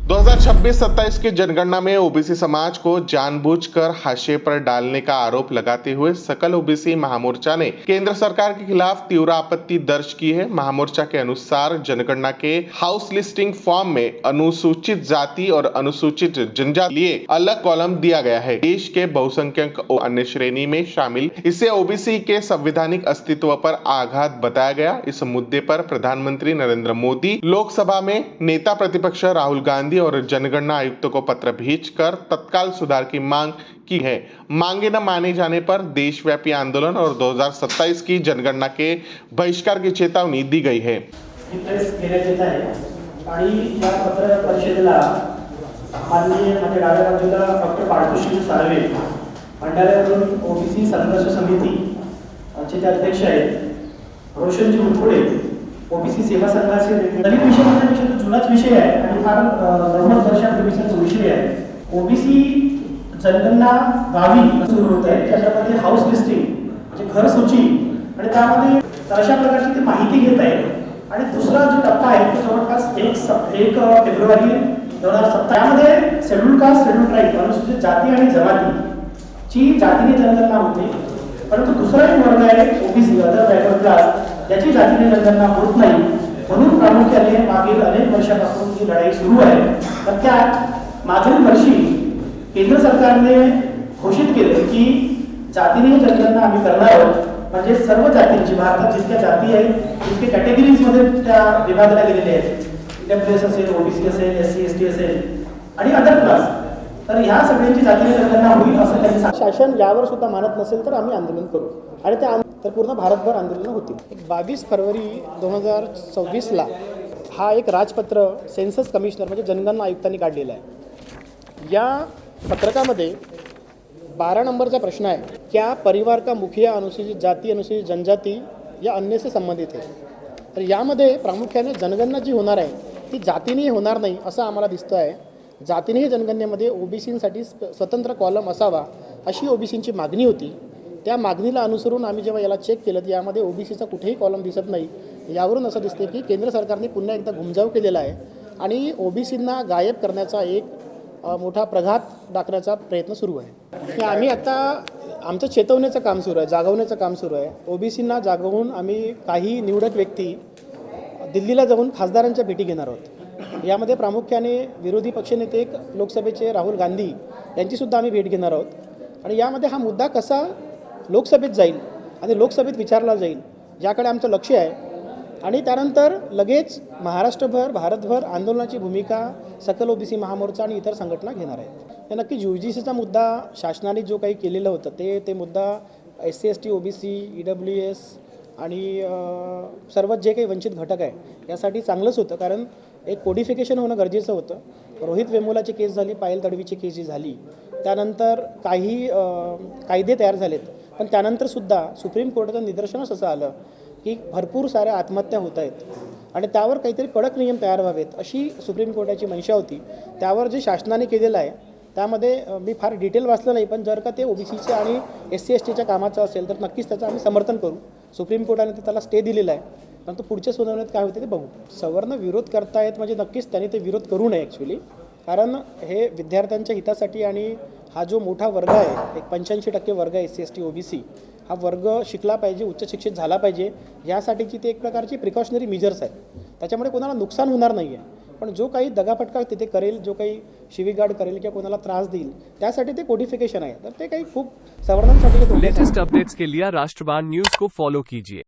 2026-27 की जनगणना में ओबीसी समाज को जानबूझकर हाशिए पर डालने का आरोप लगाते हुए सकल ओबीसी महामोर्चा ने केंद्र सरकार के खिलाफ तीव्र आपत्ति दर्ज की है। महामोर्चा के अनुसार जनगणना के हाउस लिस्टिंग फॉर्म में अनुसूचित जाति और अनुसूचित जनजाति लिए अलग कॉलम दिया गया है। देश के बहुसंख्यक और अन्य श्रेणी में शामिल इसे ओबीसी के संवैधानिक अस्तित्व पर आघात बताया गया। इस मुद्दे पर प्रधानमंत्री नरेंद्र मोदी लोकसभा में नेता प्रतिपक्ष राहुल गांधी और जनगणना आयुक्त को पत्र भेजकर तत्काल सुधार की मांग की है। मांगे न माने जाने पर देशव्यापी आंदोलन और 2027 की जनगणना के बहिष्कार की चेतावनी दी गई है। पत्र परिषदेला माननीय माझ्या डाव्या बाजूला डॉक्टर पार्थोश्री साळवे भंडाऱ्यावरून ओबीसी संघर्ष समिती चे अध्यक्ष आहेत, रोशनजी मुरकुडे ओबीसी सेवा संघाचे नवीन विषय म्हणण्यापेक्षा तो जुनाच विषय आहे आणि फार 90 वर्षांपूर्वीचा तो विषय आहे। ओबीसी जनगणना गावी सुरू होत आहे, त्याच्यामध्ये हाऊस लिस्टिंग म्हणजे घर सूची आणि त्यामध्ये अशा प्रकारची ती माहिती घेत आहे। आणि दुसरा जो टप्पा आहे तो जवळपास 1 फेब्रुवारी 2017 त्यामध्ये शेड्यूल कास्ट शेड्यूल ट्राईब अनुसूचित जाती आणि जमातीची जातीने जनगणना होते, परंतु दुसरा एक वर्ग आहे ओबीसी अदर बॅकवर्ड क्लास याची जातीने जनगणना होत नाही। म्हणून प्रामुख्याने मागील अनेक वर्षापासून ही लढाई सुरू आहे। तर त्यात मागील वर्षी केंद्र सरकारने घोषित केले की जातीने जनगणना आम्ही करणार आहोत, म्हणजे सर्व जातींची भारतात जितक्या जाती आहेत तितके कॅटेगरीज मध्ये त्या विभागल्या गेलेल्या आहेत। ईडब्ल्यूएस असेल, ओबीसी असेल, एससी एसटी असेल आणि अदर क्लास, तर ह्या सगळ्यांची जातीने जनगणना होईल असं त्यांनी शासन यावर सुद्धा मानत नसेल तर आम्ही आंदोलन करू आणि तर पूर्ण भारतभर आंदोलन होतील। 22 फरवरी 2026ला हा एक राजपत्र सेन्सस कमिशनर म्हणजे जनगणना आयुक्तांनी काढलेला आहे। या पत्रकामध्ये 12 नंबरचा प्रश्न आहे, क्या परिवार का मुखिया अनुसूचित जाति अनुसूचित जनजाति या अन्य से संबंधित है। तर यामध्ये प्रामुख्याने जनगणना जी होणार आहे ती जातीने होणार नाही असं आम्हाला दिसतं आहे। जातीने जनगणनेमध्ये ओबीसींसाठी स्वतंत्र कॉलम असावा अशी ओबीसींची मागणी होती। त्या मागणीला अनुसरून आम्ही जेव्हा याला चेक केलं तर यामध्ये ओबीसीचा कुठेही कॉलम दिसत नाही। यावरून असं दिसते की केंद्र सरकारने पुन्हा एकदा घुमजाव केलेला आहे आणि ओबीसींना गायब करण्याचा एक मोठा प्रघात दाखवण्याचा प्रयत्न सुरू आहे। आम्ही आता आमचं चेतवण्याचं काम सुरू आहे, जागवण्याचं काम सुरू आहे। ओबीसींना जागवून आम्ही काही निवडक व्यक्ती दिल्लीला जाऊन खासदारांच्या भेटी घेणार आहोत। यामध्ये प्रामुख्याने विरोधी पक्षनेते लोकसभेचे राहुल गांधी यांचीसुद्धा आम्ही भेट घेणार आहोत आणि यामध्ये हा मुद्दा कसा लोकसभेत जाईल आणि लोकसभेत विचारला जाईल याकडे आमचं लक्ष आहे। आणि त्यानंतर लगेच महाराष्ट्रभर भारतभर आंदोलनाची भूमिका सकल ओबीसी महामोर्चा आणि इतर संघटना घेणार आहेत। या नक्की UGCचा मुद्दा शासनाने जो काही केलेलं होतं ते मुद्दा SC ST OBC EWS आणि सर्व जे काही वंचित घटक आहे यासाठी चांगलंच होतं, कारण एक कोडिफिकेशन होणं गरजेचं होतं। रोहित वेमुलाची केस झाली, पायल तडवीची केस जी झाली, त्यानंतर काही कायदे तयार झालेत, पण त्यानंतरसुद्धा सुप्रीम कोर्टाचं निदर्शनास असं आलं की भरपूर साऱ्या आत्महत्या होत आहेत आणि त्यावर काहीतरी कडक नियम तयार व्हावेत अशी सुप्रीम कोर्टाची मनशा होती। त्यावर जे शासनाने केलेलं आहे त्यामध्ये मी फार डिटेल वाचलं नाही, पण जर का ते ओबीसीचे आणि SC STच्या कामाचं असेल तर नक्कीच त्याचं आम्ही समर्थन करू। सुप्रीम कोर्टाने त्याला स्टे दिलेला आहे, परंतु पुढच्या सुनावणीत काय होते ते बघू। सवर्ण विरोध करतायत म्हणजे नक्कीच त्यांनी ते विरोध करू नये ॲक्च्युली, कारण हे विद्यार्थ्यांच्या हितासाठी आणि हा जो मोठा वर्ग आहे, एक 85% वर्ग आहे SC ST OBC, हा वर्ग शिकला पाहिजे, उच्च शिक्षित झाला पाहिजे, यासाठीची ते एक प्रकारची प्रिकॉशनरी मेजर्स आहेत। त्याच्यामुळे कोणाला नुकसान होणार नाही आहे, पण जो काही दगाफटका तिथे करेल, जो काही शिवीगाळ करेल किंवा कोणाला त्रास देईल त्यासाठी ते कोडिफिकेशन आहे, तर ते काही खूप सवर्णांसाठी लेटेस्ट अपडेट्स के लिए राष्ट्रवाद न्यूज़ को फॉलो कीजिए।